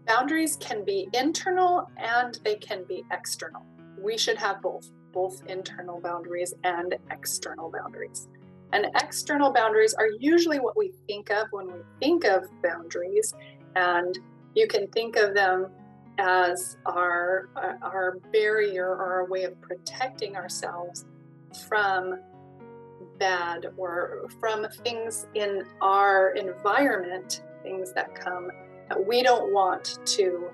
Boundaries can be internal and they can be external. We should have both internal boundaries and external boundaries. And external boundaries are usually what we think of when we think of boundaries, and you can think of them as our barrier or our way of protecting ourselves from bad or from things in our environment, things that come that we don't want to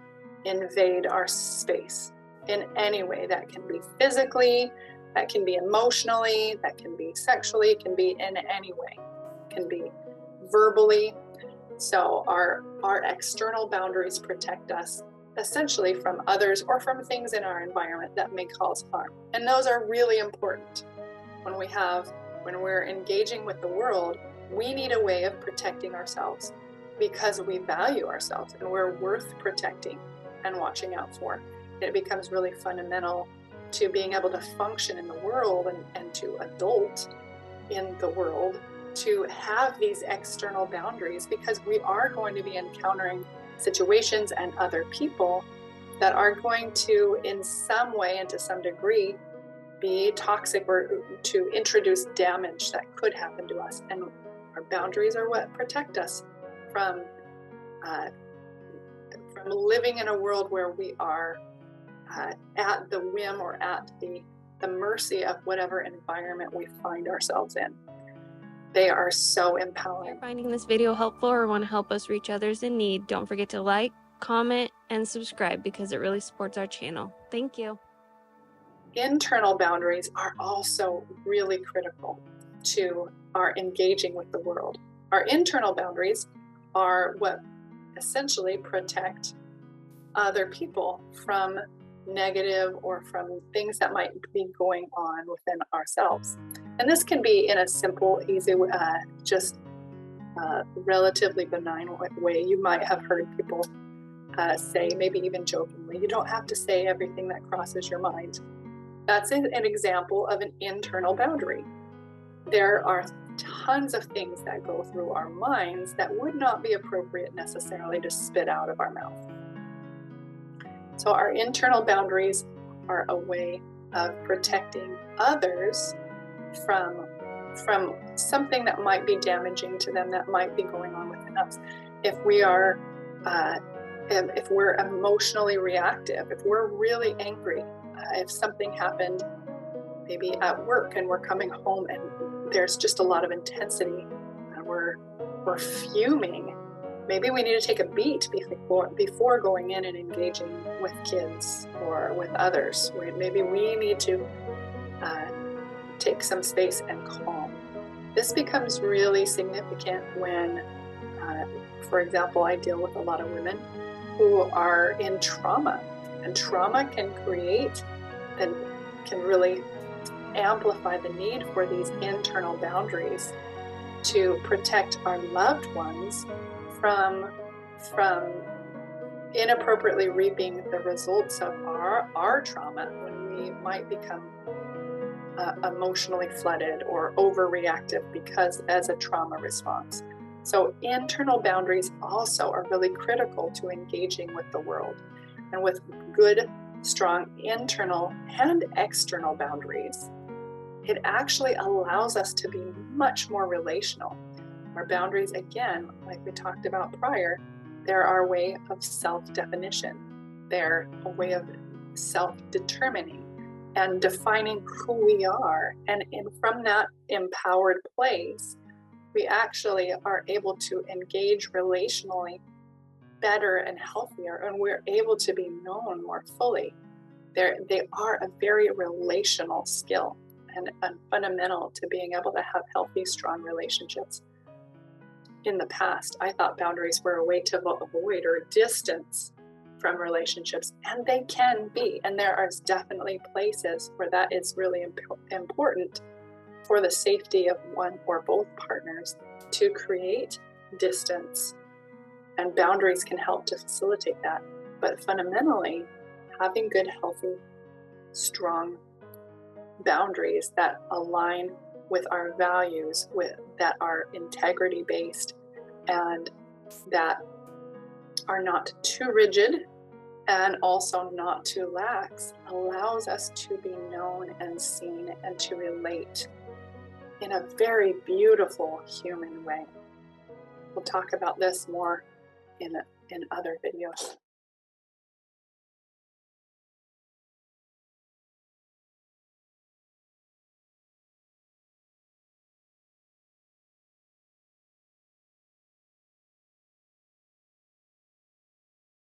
invade our space in any way. That can be physically, that can be emotionally, that can be sexually, it can be in any way, it can be verbally. So our external boundaries protect us essentially from others or from things in our environment that may cause harm. And those are really important. When we're engaging with the world, we need a way of protecting ourselves because we value ourselves and we're worth protecting and watching out for. It becomes really fundamental to being able to function in the world and to adult in the world, to have these external boundaries, because we are going to be encountering situations and other people that are going to, in some way and to some degree, be toxic or to introduce damage that could happen to us. And our boundaries are what protect us from living in a world where we are at the whim or at the mercy of whatever environment we find ourselves in. They are so empowering. If you're finding this video helpful or want to help us reach others in need, don't forget to like, comment, and subscribe because it really supports our channel. Thank you. Internal boundaries are also really critical to our engaging with the world. Our internal boundaries are what essentially protect other people from negative or from things that might be going on within ourselves. And this can be in a simple, easy, relatively benign way. You might have heard people say, maybe even jokingly, you don't have to say everything that crosses your mind. That's an example of an internal boundary. There are tons of things that go through our minds that would not be appropriate necessarily to spit out of our mouth. So our internal boundaries are a way of protecting others from something that might be damaging to them, that might be going on within us. If we're emotionally reactive, if we're really angry, if something happened maybe at work and we're coming home and there's just a lot of intensity and we're fuming, maybe we need to take a beat before going in and engaging with kids or with others. Maybe we need to take some space and calm. This becomes really significant when, for example, I deal with a lot of women who are in trauma, and trauma can really amplify the need for these internal boundaries to protect our loved ones from inappropriately reaping the results of our trauma when we might become emotionally flooded or overreactive because as a trauma response. So internal boundaries also are really critical to engaging with the world. And with good, strong internal and external boundaries, it actually allows us to be much more relational. Our boundaries, again, like we talked about prior, they're our way of self-definition. They're a way of self-determining and defining who we are. And from that empowered place, we actually are able to engage relationally better and healthier, and we're able to be known more fully. They are a very relational skill and fundamental to being able to have healthy, strong relationships. In the past, I thought boundaries were a way to avoid or distance from relationships, and they can be. And there are definitely places where that is really important for the safety of one or both partners to create distance. And boundaries can help to facilitate that. But fundamentally, having good, healthy, strong boundaries that align with our values, that are integrity-based, and that are not too rigid and also not too lax allows us to be known and seen and to relate in a very beautiful human way. We'll talk about this more in other videos.